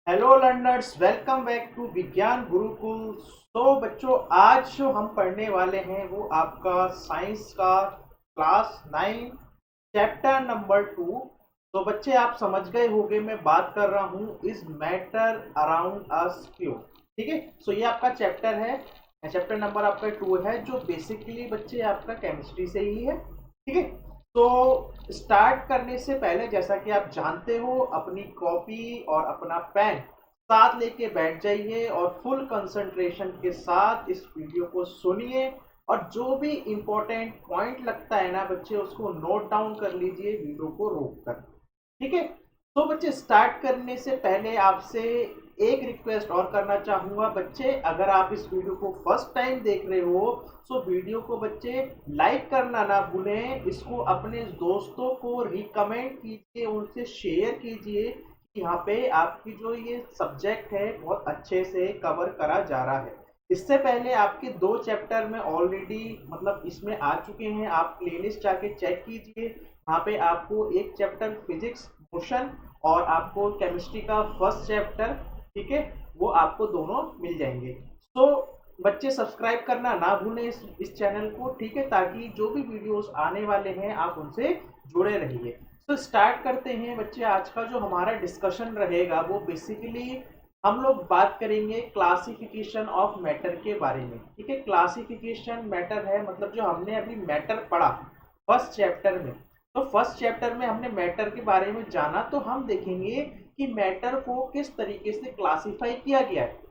Hello learners, welcome back to Vigyan Gurukul. तो बच्चों, आज जो हम पढ़ने वाले हैं वो आपका साइंस का क्लास 9 चैप्टर नंबर 2। तो बच्चे, आप समझ गए होंगे मैं बात कर रहा हूँ is matter around us pure. ठीक है, सो ये आपका चैप्टर है, चैप्टर नंबर आपका 2 है, जो बेसिकली बच्चे आपका केमिस्ट्री से ही है। ठीक है, तो स्टार्ट करने से पहले जैसा कि आप जानते हो, अपनी कॉपी और अपना पेन साथ लेके बैठ जाइए और फुल कंसंट्रेशन के साथ इस वीडियो को सुनिए। और जो भी इम्पोर्टेंट पॉइंट लगता है ना बच्चे, उसको नोट डाउन कर लीजिए वीडियो को रोक कर। ठीक है, तो बच्चे स्टार्ट करने से पहले आपसे एक रिक्वेस्ट और करना चाहूंगा बच्चे, अगर आप इस वीडियो को फर्स्ट टाइम देख रहे हो तो वीडियो को बच्चे लाइक करना ना भूलें, इसको अपने दोस्तों को रिकमेंड कीजिए, उनसे शेयर कीजिए कि यहाँ पे आपकी जो ये सब्जेक्ट है बहुत अच्छे से कवर करा जा रहा है। इससे पहले आपके 2 चैप्टर में ऑलरेडी मतलब इसमें आ चुके हैं, आप प्लेलिस्ट जाके चेक कीजिए। वहाँ पे आपको एक चैप्टर फिजिक्स मोशन और आपको केमिस्ट्री का फर्स्ट चैप्टर, ठीक है, वो आपको दोनों मिल जाएंगे। तो बच्चे सब्सक्राइब करना ना भूलें इस चैनल को, ठीक है, ताकि जो भी वीडियोस आने वाले हैं आप उनसे जुड़े रहिए। तो स्टार्ट करते हैं बच्चे। आज का जो हमारा डिस्कशन रहेगा वो बेसिकली हम लोग बात करेंगे क्लासिफिकेशन ऑफ मैटर के बारे में। ठीक है, क्लासिफिकेशन मैटर है मतलब जो हमने अभी मैटर पढ़ा फर्स्ट चैप्टर में। तो फर्स्ट चैप्टर में हमने मैटर के बारे में जाना, तो हम देखेंगे कि मैटर को किस तरीके से क्लासिफाई किया गया है।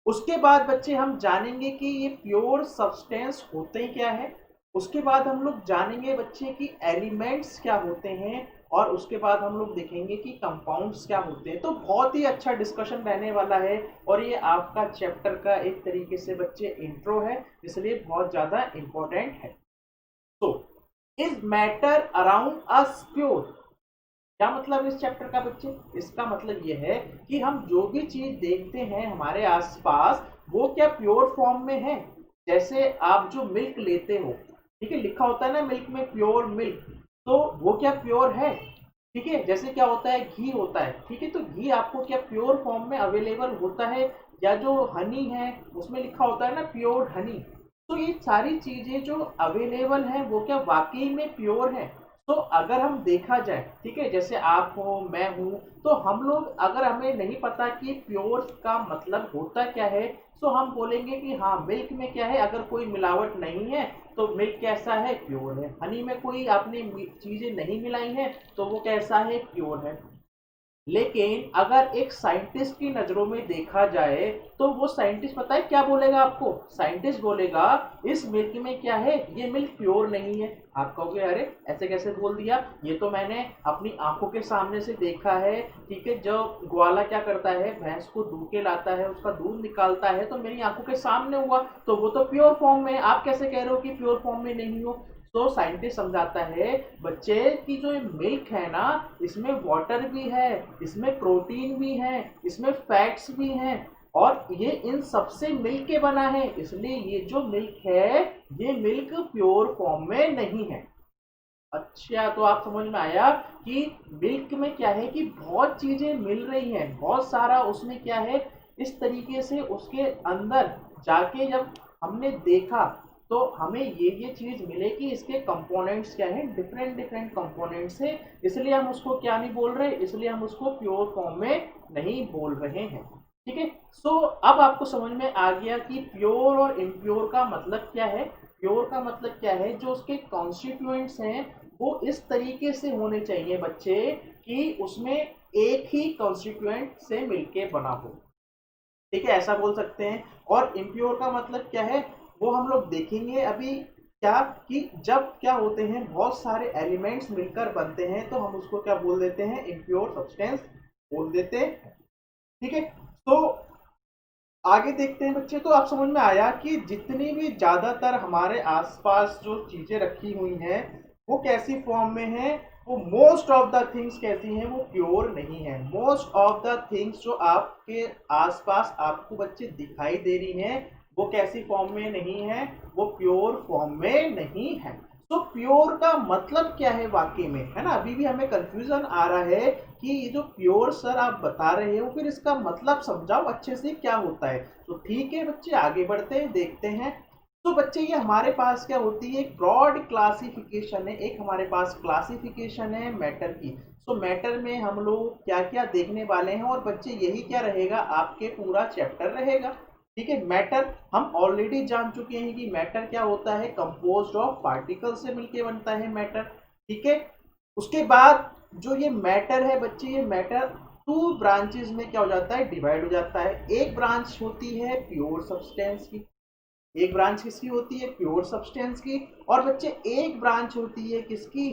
उसके बाद बच्चे हम जानेंगे कि ये प्योर सब्सटेंस होते ही क्या है। उसके बाद हम लोग जानेंगे बच्चे कि एलिमेंट्स क्या होते हैं। और उसके बाद हम लोग देखेंगे कि कंपाउंड्स क्या होते हैं। तो बहुत ही अच्छा डिस्कशन रहने वाला है और ये आपका चैप्टर का एक तरीके से बच्चे इंट्रो है, इसलिए बहुत ज़्यादा इम्पोर्टेंट है। तो is matter around us pure, क्या मतलब इस चैप्टर का बच्चे? इसका मतलब यह है कि हम जो भी चीज देखते हैं हमारे आसपास वो क्या प्योर फॉर्म में है। जैसे आप जो मिल्क लेते हो, ठीक है, लिखा होता है ना मिल्क में प्योर मिल्क, तो वो क्या प्योर है? ठीक है, जैसे क्या होता है घी होता है, ठीक है, तो घी आपको क्या प्योर फॉर्म में अवेलेबल होता है? या जो हनी है उसमें लिखा होता है ना प्योर हनी। तो ये सारी चीजें जो अवेलेबल हैं वो क्या वाकई में प्योर है? तो अगर हम देखा जाए, ठीक है, जैसे आप हो मैं हूं, तो हम लोग अगर हमें नहीं पता कि प्योर का मतलब होता क्या है, तो हम बोलेंगे कि हाँ मिल्क में क्या है, अगर कोई मिलावट नहीं है तो मिल्क कैसा है, प्योर है। हनी में कोई आपने चीजें नहीं मिलाई हैं तो वो कैसा है, प्योर है। लेकिन अगर एक साइंटिस्ट की नजरों में देखा जाए तो वो साइंटिस्ट पता है क्या बोलेगा आपको? साइंटिस्ट बोलेगा इस मिल्क में क्या है, ये मिल्क प्योर नहीं है। आप कहोगे अरे ऐसे कैसे बोल दिया, ये तो मैंने अपनी आंखों के सामने से देखा है। ठीक है, जो ग्वाला क्या करता है, भैंस को दूध के लाता है, उसका दूध निकालता है, तो मेरी आंखों के सामने हुआ, तो वो तो प्योर फॉर्म में है। आप कैसे कह रहे हो कि प्योर फॉर्म में नहीं हो? तो साइंटिस्ट समझाता है बच्चे की जो मिल्क है ना, इसमें वाटर भी है, इसमें प्रोटीन भी है, इसमें फैट्स भी हैं, और ये इन सबसे मिल के बना है, इसलिए ये जो मिल्क है ये मिल्क प्योर फॉर्म में नहीं है। अच्छा, तो आप समझ में आया कि मिल्क में क्या है कि बहुत चीजें मिल रही हैं, बहुत सारा उसमें क्या है। इस तरीके से उसके अंदर जाके जब हमने देखा तो हमें ये चीज मिले कि इसके कंपोनेंट्स क्या हैं, डिफरेंट डिफरेंट कंपोनेंट्स है, इसलिए हम उसको क्या नहीं बोल रहे, इसलिए हम उसको प्योर फॉर्म में नहीं बोल रहे हैं। ठीक है, सो अब आपको समझ में आ गया कि प्योर और इम्प्योर का मतलब क्या है। प्योर का मतलब क्या है, जो उसके कॉन्स्टिट्यूएंट्स हैं वो इस तरीके से होने चाहिए बच्चे कि उसमें एक ही कॉन्स्टिट्यूएंट से मिलके बना हो। ठीक है, ऐसा बोल सकते हैं। और इम्प्योर का मतलब क्या है वो हम लोग देखेंगे अभी। क्या कि जब क्या होते हैं बहुत सारे एलिमेंट्स मिलकर बनते हैं तो हम उसको क्या बोल देते हैं, इम्प्योर सब्सटेंस बोल देते हैं। ठीक है, तो आगे देखते हैं बच्चे। तो आप समझ में आया कि जितनी भी ज्यादातर हमारे आसपास जो चीजें रखी हुई हैं वो कैसी फॉर्म में है, वो मोस्ट ऑफ द थिंग्स कैसी हैं, वो प्योर नहीं है। मोस्ट ऑफ द थिंग्स जो आपके आसपास आपको बच्चे दिखाई दे रही हैं वो कैसी फॉर्म में नहीं है, वो प्योर फॉर्म में नहीं है। तो प्योर का मतलब क्या है वाकई में, है ना? अभी भी हमें कंफ्यूजन आ रहा है कि ये जो प्योर सर आप बता रहे हो, फिर इसका मतलब समझाओ अच्छे से क्या होता है। तो ठीक है बच्चे, आगे बढ़ते हैं, देखते हैं। तो बच्चे ये हमारे पास क्या होती है, एक ब्रॉड क्लासिफिकेशन है, एक हमारे पास क्लासिफिकेशन है मैटर की। तो मैटर में हम लोग क्या क्या देखने वाले हैं, और बच्चे यही क्या रहेगा, आपके पूरा चैप्टर रहेगा। ठीक है, मैटर हम ऑलरेडी जान चुके हैं कि मैटर क्या होता है, कंपोज्ड ऑफ पार्टिकल से मिलके बनता है मैटर। ठीक है, उसके बाद जो ये मैटर है बच्चे, ये मैटर टू ब्रांचेस में क्या हो जाता है, डिवाइड हो जाता है। एक ब्रांच होती है प्योर सब्सटेंस की, एक ब्रांच किसकी होती है, प्योर सब्सटेंस की। और बच्चे एक ब्रांच होती है किसकी,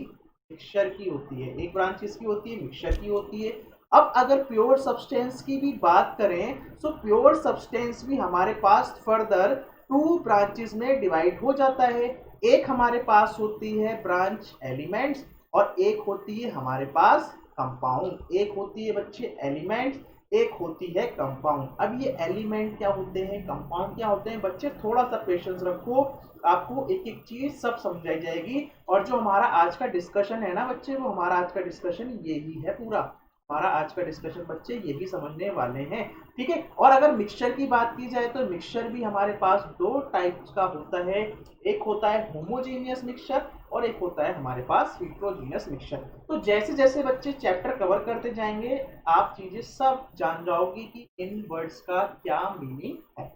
मिक्सचर की होती है। एक ब्रांच किसकी होती है, मिक्सचर की होती है। अब अगर प्योर सब्सटेंस की भी बात करें, तो प्योर सब्सटेंस भी हमारे पास फर्दर टू ब्रांचेस में डिवाइड हो जाता है। एक हमारे पास होती है ब्रांच एलिमेंट्स, और एक होती है हमारे पास कंपाउंड। एक होती है बच्चे एलिमेंट्स, एक होती है कंपाउंड। अब ये एलिमेंट क्या होते हैं, कंपाउंड क्या होते हैं बच्चे, थोड़ा सा पेशेंस रखो, आपको एक एक चीज सब समझाई जाएगी। और जो हमारा आज का डिस्कशन है ना बच्चे, वो हमारा आज का डिस्कशन यही है पूरा। हमारा आज का डिस्कशन बच्चे यही समझने वाले हैं। ठीक है, और अगर मिक्सचर की बात की जाए, तो मिक्सचर भी हमारे पास दो टाइप्स का होता है। एक होता है होमोजीनियस मिक्सचर, और एक होता है हमारे पास हिट्रोजीनियस मिक्सचर। तो जैसे जैसे बच्चे चैप्टर कवर करते जाएंगे, आप चीजें सब जान जाओगे कि इन वर्ड्स का क्या मीनिंग है।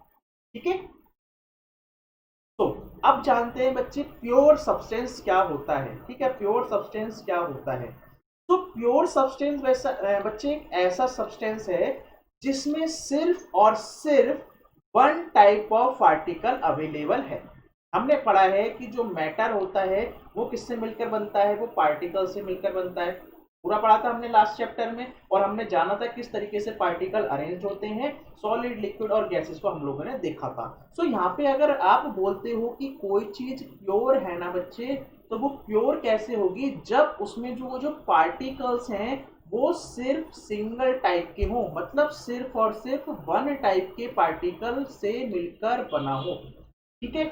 ठीक है, तो अब जानते हैं बच्चे प्योर सब्सटेंस क्या होता है। ठीक है, प्योर सब्सटेंस क्या होता है। तो प्योर सब्सटेंस वैसा बच्चे एक ऐसा सब्सटेंस है जिसमें सिर्फ और सिर्फ one type of particle available है। हमने पढ़ा है कि जो मैटर होता है वो किससे मिलकर बनता है, वो पार्टिकल से मिलकर बनता है। पूरा पढ़ा था हमने लास्ट चैप्टर में, और हमने जाना था किस तरीके से पार्टिकल अरेंज होते हैं, सॉलिड, लिक्विड और गैसेस को हम लोगों ने देखा था। सो यहाँ पे अगर आप बोलते हो कि कोई चीज प्योर है ना बच्चे, तो वो प्योर कैसे होगी, जब उसमें जो वो जो पार्टिकल्स हैं वो सिर्फ सिंगल टाइप के हों, मतलब सिर्फ और सिर्फ वन टाइप के पार्टिकल से मिलकर बना हो। ठीक है,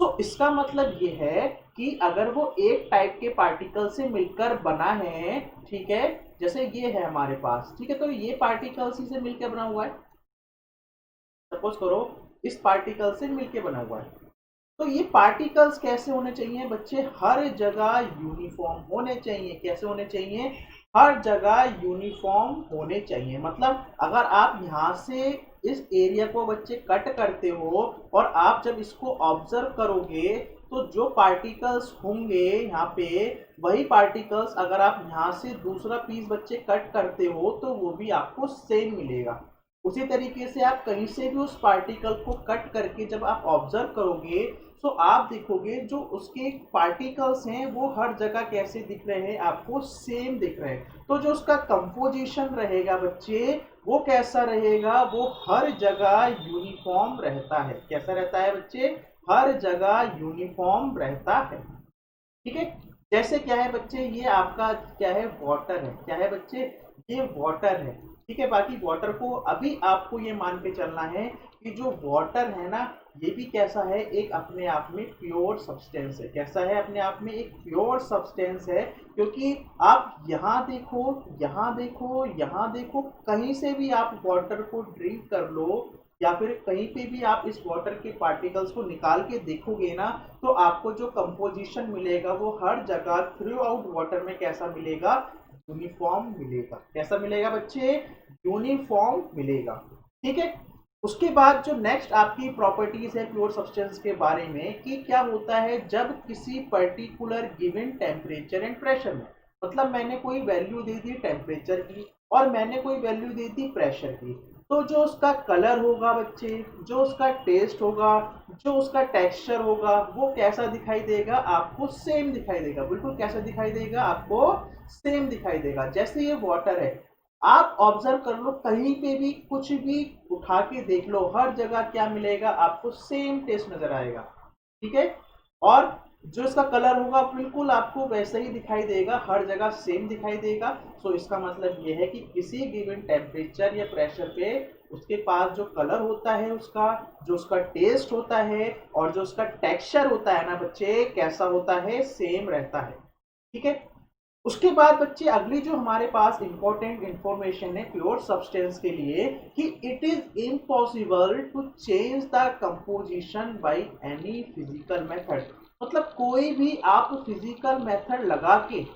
तो इसका मतलब ये है कि अगर वो एक टाइप के पार्टिकल से मिलकर बना है, ठीक है, जैसे ये है हमारे पास, ठीक है, तो ये पार्टिकल से मिलकर बना हुआ है। सपोज करो इस पार्टिकल से मिलकर बना हुआ है, तो ये पार्टिकल्स कैसे होने चाहिए बच्चे, हर जगह यूनिफॉर्म होने चाहिए। कैसे होने चाहिए, हर जगह यूनिफॉर्म होने चाहिए। मतलब अगर आप यहाँ से इस एरिया को बच्चे कट करते हो, और आप जब इसको ऑब्जर्व करोगे, तो जो पार्टिकल्स होंगे यहाँ पे, वही पार्टिकल्स अगर आप यहाँ से दूसरा पीस बच्चे कट करते हो, तो वो भी आपको सेम मिलेगा। उसी तरीके से आप कहीं से भी उस पार्टिकल को कट करके जब आप ऑब्जर्व करोगे, तो आप देखोगे जो उसके पार्टिकल्स हैं वो हर जगह कैसे दिख रहे हैं, आपको सेम दिख रहे हैं। तो जो उसका कंपोजिशन रहेगा बच्चे, वो कैसा रहेगा, वो हर जगह यूनिफॉर्म रहता है। कैसा रहता है बच्चे, हर जगह यूनिफॉर्म रहता है। ठीक है, जैसे क्या है बच्चे, ये आपका क्या है, वाटर है। क्या है बच्चे, ये वाटर है। ठीक है, बाकी वाटर को अभी आपको ये मान के चलना है कि जो वाटर है ना, ये भी कैसा है, एक अपने आप में प्योर सब्सटेंस है। कैसा है, अपने आप में एक प्योर सब्सटेंस है। क्योंकि आप यहाँ देखो, यहाँ देखो, यहाँ देखो, कहीं से भी आप वाटर को ड्रिंक कर लो, या फिर कहीं पे भी आप इस वाटर के पार्टिकल्स को निकाल के देखोगे ना, तो आपको जो कंपोजिशन मिलेगा वो हर जगह थ्रू आउट वाटर में कैसा मिलेगा, यूनिफॉर्म मिलेगा। कैसा मिलेगा बच्चे, यूनिफॉर्म मिलेगा। ठीक है, उसके बाद जो नेक्स्ट आपकी प्रॉपर्टीज है प्योर सब्सटेंस के बारे में, कि क्या होता है जब किसी particular given temperature and pressure में, मतलब मैंने कोई वैल्यू दे दी टेम्परेचर की, और मैंने कोई वैल्यू दे दी प्रेशर की, तो जो उसका कलर होगा बच्चे, जो उसका टेस्ट होगा, जो उसका टेक्सचर होगा, वो कैसा दिखाई देगा, आपको सेम दिखाई देगा। बिल्कुल कैसा दिखाई देगा, आपको सेम दिखाई देगा। जैसे ये वाटर है, आप ऑब्जर्व कर लो, कहीं पे भी कुछ भी उठा के देख लो, हर जगह क्या मिलेगा, आपको सेम टेस्ट नजर आएगा। ठीक है, और जो इसका कलर होगा बिल्कुल आपको वैसा ही दिखाई देगा, हर जगह सेम दिखाई देगा। सो इसका मतलब ये है कि किसी गिवन टेम्परेचर या प्रेशर पे उसके पास जो कलर होता है उसका, जो उसका टेस्ट होता है और जो उसका टेक्सचर होता है ना बच्चे, कैसा होता है, सेम रहता है। ठीक है। उसके बाद बच्चे अगली जो हमारे पास इंपॉर्टेंट इंफॉर्मेशन है प्योर सब्सटेंस के लिए, कि it is impossible to change the composition by any physical method. मतलब कोई भी आप फिजिकल मेथड लगा के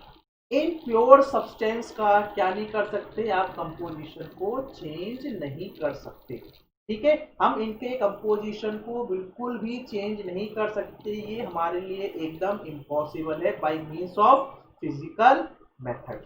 इन प्योर सब्सटेंस का क्या नहीं कर सकते, आप कंपोजिशन को चेंज नहीं कर सकते। ठीक है, हम इनके कंपोजिशन को बिल्कुल भी चेंज नहीं कर सकते, ये हमारे लिए एकदम इम्पॉसिबल है by means of physical method.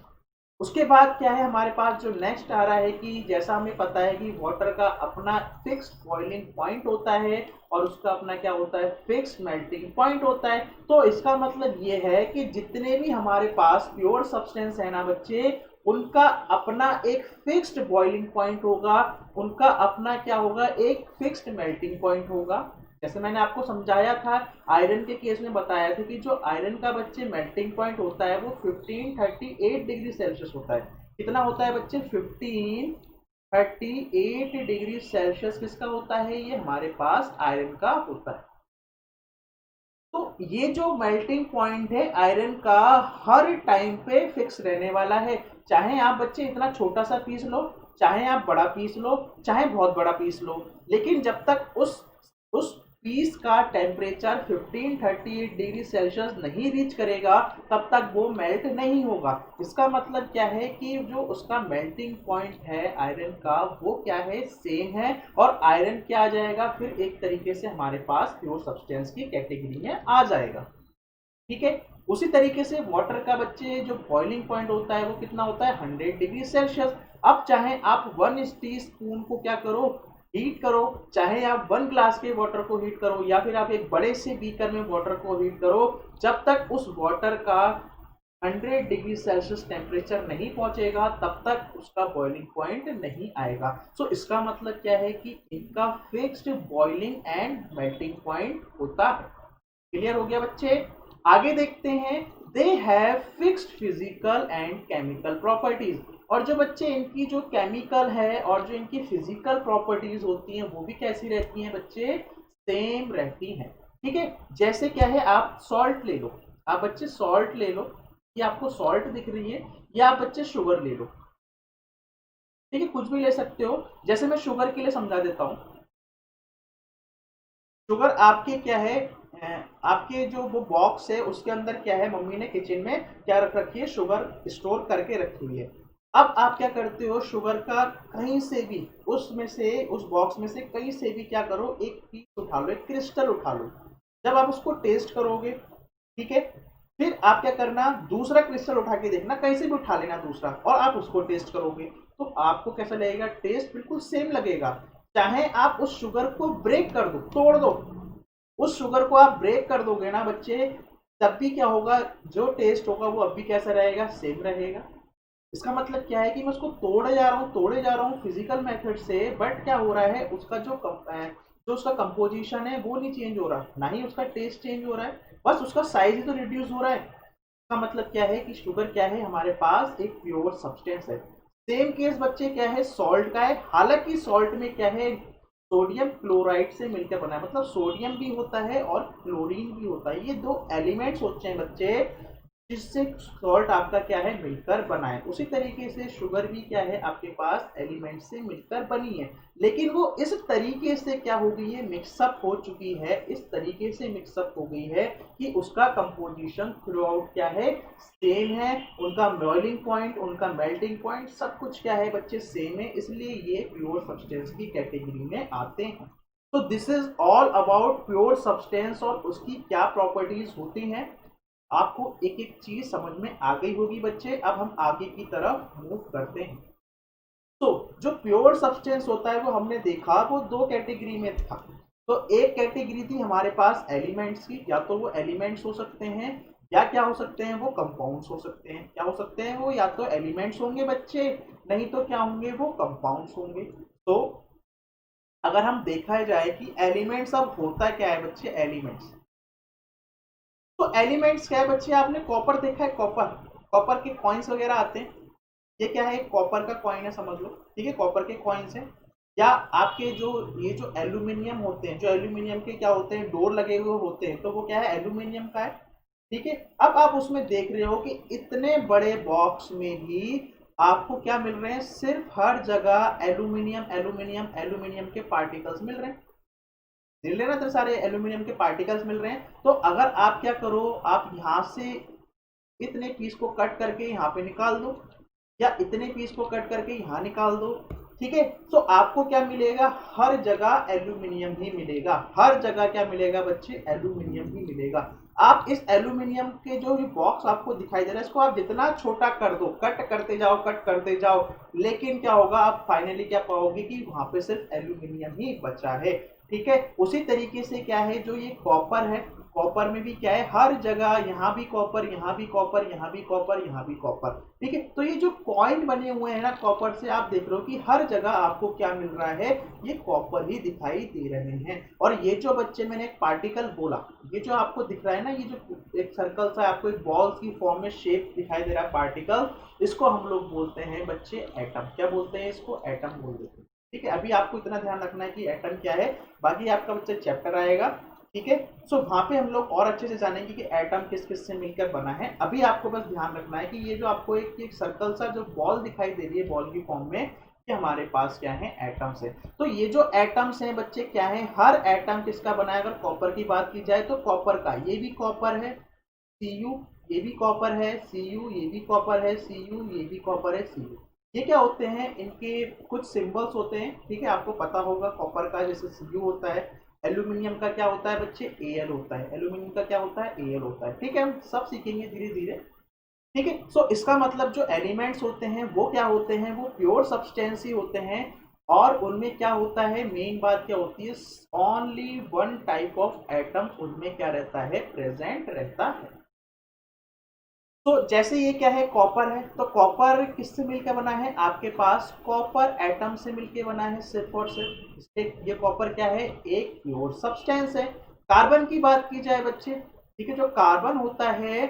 उसके बाद क्या है हमारे पास जो नेक्स्ट आ रहा है, कि जैसा हमें पता है कि वाटर का अपना फिक्स्ड बॉइलिंग पॉइंट होता है और उसका अपना क्या होता है, फिक्स्ड मेल्टिंग पॉइंट होता है। तो इसका मतलब ये है कि जितने भी हमारे पास प्योर सब्सटेंस है ना बच्चे, उनका अपना एक फिक्स्ड बॉइलिंग पॉइंट होगा, उनका अपना क्या होगा, एक फिक्स्ड मेल्टिंग पॉइंट होगा। जैसे मैंने आपको समझाया था आयरन के केस में, बताया था कि जो आयरन का बच्चे मेल्टिंग पॉइंट होता है वो 1538 डिग्री सेल्सियस होता है। कितना होता है बच्चे, 1538 डिग्री सेल्सियस किसका होता है, ये हमारे पास आयरन का होता है। तो ये जो मेल्टिंग पॉइंट है आयरन का हर टाइम पे फिक्स रहने वाला है। चाहे आप बच्चे इतना छोटा सा पीस लो, चाहे आप बड़ा पीस लो, चाहे बहुत बड़ा पीस लो, लेकिन जब तक उस पीस का टेम्परेचर 1538 डिग्री सेल्सियस नहीं रीच करेगा तब तक वो मेल्ट नहीं होगा। इसका मतलब क्या है कि जो उसका मेल्टिंग पॉइंट है आयरन का वो क्या है, सेम है, और आयरन क्या आ जाएगा फिर एक तरीके से हमारे पास प्योर सब्सटेंस की कैटेगरी में आ जाएगा। ठीक है। उसी तरीके से वाटर का बच्चे जो बॉइलिंग पॉइंट होता है वो कितना होता है, 100 डिग्री सेल्सियस। अब चाहे आप 1 टी स्पून को क्या करो, हीट करो, चाहे आप 1 ग्लास के वाटर को हीट करो या फिर आप एक बड़े से बीकर में वाटर को हीट करो, जब तक उस वाटर का 100 डिग्री सेल्सियस टेम्परेचर नहीं पहुंचेगा तब तक उसका बॉइलिंग पॉइंट नहीं आएगा। सो इसका मतलब क्या है कि इनका fixed boiling and melting point होता है। क्लियर हो गया बच्चे। आगे देखते हैं, they have fixed physical and chemical properties. और जो बच्चे इनकी जो केमिकल है और जो इनकी फिजिकल प्रॉपर्टीज होती हैं वो भी कैसी रहती हैं बच्चे, सेम रहती हैं। ठीक है। जैसे क्या है, आप सॉल्ट ले लो, आप बच्चे सॉल्ट ले लो, ये आपको सॉल्ट दिख रही है, या आप बच्चे शुगर ले लो। ठीक है, कुछ भी ले सकते हो। जैसे मैं शुगर के लिए समझा देता हूँ। शुगर आपके क्या है, आपके जो वो बॉक्स है उसके अंदर क्या है, मम्मी ने किचन में क्या रख रखी है, शुगर स्टोर करके रखी हुई है। अब आप क्या करते हो, शुगर का कहीं से भी उसमें से, उस बॉक्स में से कहीं से भी क्या करो, एक पीस उठा लो, एक क्रिस्टल उठा लो। जब आप उसको टेस्ट करोगे, ठीक है, फिर आप क्या करना, दूसरा क्रिस्टल उठा के देखना, कहीं से भी उठा लेना दूसरा, और आप उसको टेस्ट करोगे तो आपको कैसा लगेगा, टेस्ट बिल्कुल सेम लगेगा। चाहे आप उस शुगर को ब्रेक कर दो, तोड़ दो, उस शुगर को आप ब्रेक कर दोगे ना बच्चे, तब भी क्या होगा, जो टेस्ट होगा वो अब भी कैसा रहेगा, सेम रहेगा। इसका मतलब क्या है कि मैं उसको तोड़े जा रहा हूँ फिजिकल मेथड से, बट क्या हो रहा है, उसका जो उसका कंपोजिशन है वो नहीं चेंज हो रहा, ना ही उसका टेस्ट चेंज हो रहा है, बस उसका साइज ही तो रिड्यूस हो रहा है। इसका मतलब क्या है कि शुगर क्या है, हमारे पास एक प्योर सब्सटेंस है। सेम केस बच्चे क्या है, सॉल्ट का है। हालांकि सॉल्ट में क्या है, सोडियम क्लोराइड से मिलकर बना है, मतलब सोडियम भी होता है और क्लोरीन भी होता है, ये दो एलिमेंट्स होते हैं बच्चे जिससे सॉल्ट आपका क्या है, मिलकर बना है। उसी तरीके से शुगर भी क्या है, आपके पास एलिमेंट से मिलकर बनी है, लेकिन वो इस तरीके से क्या हो गई है, मिक्सअप हो चुकी है, इस तरीके से मिक्सअप हो गई है कि उसका कंपोजिशन थ्रू आउट क्या है, सेम है। उनका बॉइलिंग पॉइंट, उनका मेल्टिंग पॉइंट, सब कुछ क्या है बच्चे, सेम है, इसलिए ये प्योर सब्सटेंस की कैटेगरी में आते हैं। तो this is all about pure substance और उसकी क्या प्रॉपर्टीज होती हैं। आपको एक एक चीज समझ में आ गई होगी बच्चे। अब हम आगे की तरफ मूव करते हैं। तो जो प्योर सब्सटेंस होता है वो हमने देखा वो दो कैटेगरी में था। तो एक कैटेगरी थी हमारे पास एलिमेंट्स की, या तो वो एलिमेंट्स हो सकते हैं या क्या हो सकते हैं, वो कंपाउंड्स हो सकते हैं। क्या हो सकते हैं वो, या तो एलिमेंट्स होंगे बच्चे, नहीं तो क्या होंगे, वो कंपाउंड्स होंगे। तो अगर हम देखा जाए कि एलिमेंट्स अब होता क्या है बच्चे, एलिमेंट्स, तो एलिमेंट्स क्या है बच्चे, आपने कॉपर देखा है, कॉपर, कॉपर के कॉइन्स वगैरह आते हैं, ये क्या है, कॉपर का कॉइन है समझ लो, ठीक है, कॉपर के कॉइन्स हैं। या आपके जो ये जो एल्यूमिनियम होते हैं, जो एल्यूमिनियम के क्या होते हैं, डोर लगे हुए होते हैं, तो वो क्या है, एल्यूमिनियम का है, ठीक है। अब आप उसमें देख रहे हो कि इतने बड़े बॉक्स में ही आपको क्या मिल रहे हैं, सिर्फ हर जगह एल्यूमिनियम एल्यूमिनियम एल्यूमिनियम के पार्टिकल्स मिल रहे हैं, मिल रहे हैं ना, तो सारे एल्यूमिनियम के पार्टिकल्स मिल रहे हैं। तो अगर आप क्या करो, आप यहां से इतने पीस को कट करके यहाँ पे निकाल दो, या इतने पीस को कट करके यहाँ निकाल दो, ठीक है, तो आपको क्या मिलेगा, हर जगह एल्यूमिनियम ही मिलेगा, हर जगह क्या मिलेगा बच्चे, एल्यूमिनियम ही मिलेगा। आप इस एल्यूमिनियम के जो ये बॉक्स आपको दिखाई दे रहा है, इसको आप जितना छोटा कर दो, कट करते जाओ कट करते जाओ, लेकिन क्या होगा, आप फाइनली क्या पाओगे कि वहां पे सिर्फ एल्यूमिनियम ही बचा है, ठीक है। उसी तरीके से क्या है, जो ये कॉपर है, कॉपर में भी क्या है, हर जगह यहाँ भी कॉपर, यहाँ भी कॉपर, यहाँ भी कॉपर, यहाँ भी कॉपर, ठीक है। तो ये जो कॉइन बने हुए हैं ना कॉपर से, आप देख रहे हो कि हर जगह आपको क्या मिल रहा है, ये कॉपर ही दिखाई दे रहे हैं। और ये जो बच्चे मैंने एक पार्टिकल बोला, ये जो आपको दिख रहा है ना, ये जो एक सर्कल सा आपको एक बॉल्स की फॉर्म में शेप दिखाई दे रहा है पार्टिकल, इसको हम लोग बोलते हैं बच्चे एटम। क्या बोलते हैं इसको, एटम बोल देते हैं, ठीक है। अभी आपको इतना ध्यान रखना है कि एटम क्या है, बाकी आपका बच्चे चैप्टर आएगा, ठीक है। सो वहां पे हम लोग और अच्छे से जानेंगे कि एटम किस किस से मिलकर बना है। अभी आपको बस ध्यान रखना है कि ये जो आपको एक सर्कल सा जो बॉल दिखाई दे रही है बॉल की फॉर्म में, कि हमारे पास क्या है, एटम्स है। तो ये जो एटम्स हैं बच्चे क्या है, हर एटम किसका बना है, अगर कॉपर की बात की जाए तो कॉपर का, ये भी कॉपर है Cu, ये भी कॉपर है Cu, ये भी कॉपर है Cu, ये भी कॉपर है Cu। ये क्या होते हैं, इनके कुछ सिंबल्स होते हैं, ठीक है, आपको पता होगा कॉपर का जैसे Cu होता है, एल्यूमिनियम का क्या होता है बच्चे, Al होता है, एल्यूमिनियम का क्या होता है, Al होता है, ठीक है, हम सब सीखेंगे धीरे धीरे, ठीक है। सो इसका मतलब जो एलिमेंट्स होते हैं वो क्या होते हैं, वो प्योर सब्सटेंस ही होते हैं, और उनमें क्या होता है, मेन बात क्या होती है, only one type of atom उनमें क्या रहता है, प्रेजेंट रहता है। तो जैसे ये क्या है, कॉपर है, तो कॉपर किससे मिलकर बना है, आपके पास कॉपर एटम से मिलकर बना है सिर्फ और सिर्फ, इसलिए ये कॉपर क्या है, एक प्योर सब्सटेंस है। कार्बन की बात की जाए बच्चे, ठीक है, जो कार्बन होता है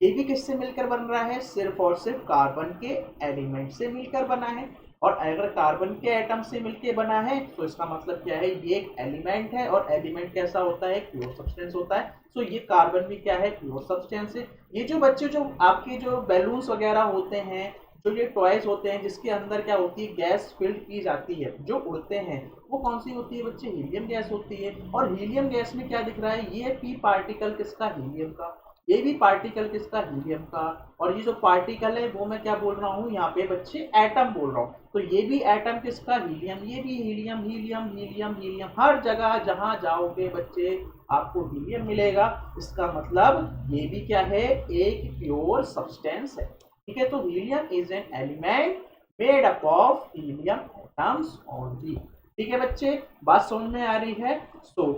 ये भी किससे मिलकर बन रहा है, सिर्फ और सिर्फ कार्बन के एलिमेंट से मिलकर बना है। और अगर कार्बन के एटम से मिलकर बना है तो इसका मतलब क्या है, ये एक एलिमेंट है, और एलिमेंट कैसा होता है, प्योर सब्सटेंस होता है। सो ये कार्बन भी क्या है, प्योर सब्सटेंस है। ये जो बच्चे जो आपके जो बैलून्स वगैरह होते हैं, जो ये टॉयज होते हैं जिसके अंदर क्या होती है, गैस फिल्ड की जाती है, जो उड़ते हैं, वो कौन सी होती है बच्चे, हीलियम गैस होती है। और हीलियम गैस में क्या दिख रहा है, ये पी पार्टिकल किसका, हीलियम का, ये भी पार्टिकल किसका, हीलियम का। और ये जो पार्टिकल है वो मैं क्या बोल रहा हूँ यहाँ पे बच्चे, एटम बोल रहा हूँ। तो ये भी एटम किसका, हीलियम, ये भी हीलियम हीलियम हीलियम हीलियम, हर जगह जहां जाओगे बच्चे आपको हीलियम मिलेगा। इसका मतलब ये भी क्या है, एक प्योर सब्सटेंस है, ठीक है। तो helium is an element made up of helium atoms only, ठीक है बच्चे, बात समझ में आ रही है। सो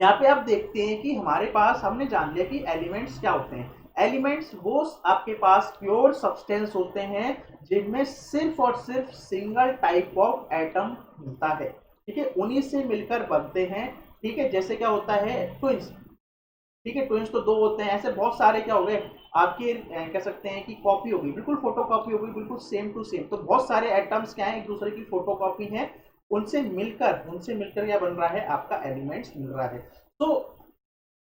यहाँ पे आप देखते हैं कि हमारे पास हमने जान लिया कि एलिमेंट्स क्या होते हैं। एलिमेंट्स वो आपके पास प्योर सब्सटेंस होते हैं जिनमें सिर्फ और सिर्फ सिंगल टाइप ऑफ एटम मिलता है, ठीक है, उन्हीं से मिलकर बनते हैं, ठीक है। जैसे क्या होता है, ट्विंस, ठीक है, ट्विंस तो दो होते हैं, ऐसे बहुत सारे क्या हो गए आपके, कह सकते हैं कि कॉपी होगी, बिल्कुल फोटो कॉपी होगी, बिल्कुल सेम टू सेम। तो बहुत सारे एटम्स क्या है, एक दूसरे की फोटो कॉपी है, उनसे मिलकर क्या बन रहा है, आपका एलिमेंट्स मिल रहा है। तो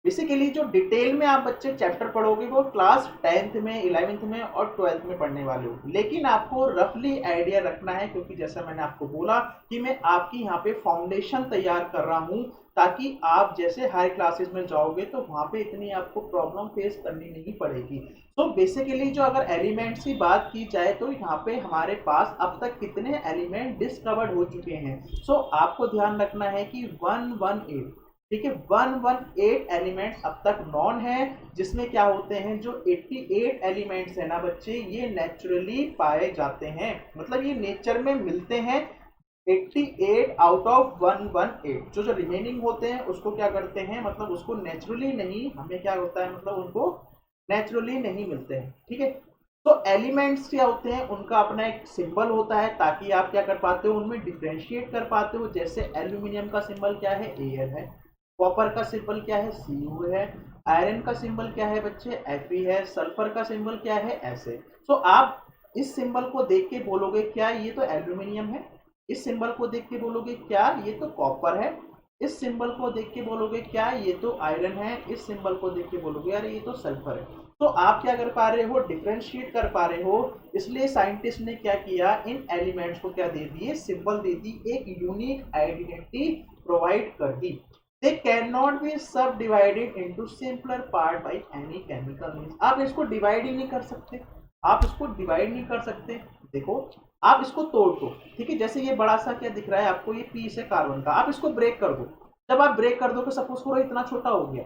बेसिकली जो डिटेल में आप बच्चे चैप्टर पढ़ोगे वो क्लास 10th में, 11th में और 12th में पढ़ने वाले हो, लेकिन आपको रफली आइडिया रखना है, क्योंकि जैसा मैंने आपको बोला कि मैं आपकी यहाँ पे फाउंडेशन तैयार कर रहा हूँ, ताकि आप जैसे हाई क्लासेस में जाओगे तो वहाँ पे इतनी आपको प्रॉब्लम फेस करनी नहीं पड़ेगी। तो बेसिकली जो अगर एलिमेंट्स की बात की जाए तो यहाँ पे हमारे पास अब तक कितने एलिमेंट डिस्कवर्ड हो चुके हैं। सो आपको ध्यान रखना है कि 118, ठीक है, 118 एलिमेंट्स अब तक नॉन है, जिसमें क्या होते हैं, जो 88 एलिमेंट्स है ना बच्चे, ये नेचुरली पाए जाते हैं, मतलब ये नेचर में मिलते हैं। 88 आउट ऑफ 118, जो रिमेनिंग होते हैं उसको क्या करते हैं, मतलब उसको नेचुरली नहीं, हमें क्या होता है, मतलब उनको नेचुरली नहीं मिलते हैं, ठीक है। तो एलिमेंट्स क्या होते हैं, उनका अपना एक सिंबल होता है, ताकि आप क्या कर पाते हो, उनमें डिफ्रेंशिएट कर पाते हो। जैसे एल्यूमिनियम का सिंबल क्या है, Al है, कॉपर का सिंबल क्या है, Cu है, आयरन का सिंबल क्या है बच्चे, Fe है। सल्फर का सिंबल क्या है, Sa। सो आप इस सिंबल को देख के बोलोगे क्या ये तो एल्यूमिनियम है, इस सिंबल को देख के बोलोगे क्या ये तो कॉपर है, इस सिंबल को देख के बोलोगे क्या ये तो आयरन है, इस सिंबल को देख के बोलोगे अरे ये तो सल्फर है। तो आप क्या कर पा रहे हो, डिफरेंशिएट कर पा रहे हो। इसलिए साइंटिस्ट ने क्या किया, इन एलिमेंट्स को क्या दे दिए, सिंबल दे दी, एक यूनिक आइडेंटिटी प्रोवाइड कर दी। दे कैन नॉट बी सब divided into simpler part by any chemical means. आप इसको डिवाइड ही नहीं कर सकते, आप इसको डिवाइड नहीं कर सकते। देखो आप इसको तोड़ दो, ठीक है, जैसे ये बड़ा सा क्या दिख रहा है आपको, ये पीस है कार्बन का, आप इसको ब्रेक कर दो। जब आप ब्रेक कर दो तो सपोज करो इतना छोटा हो गया,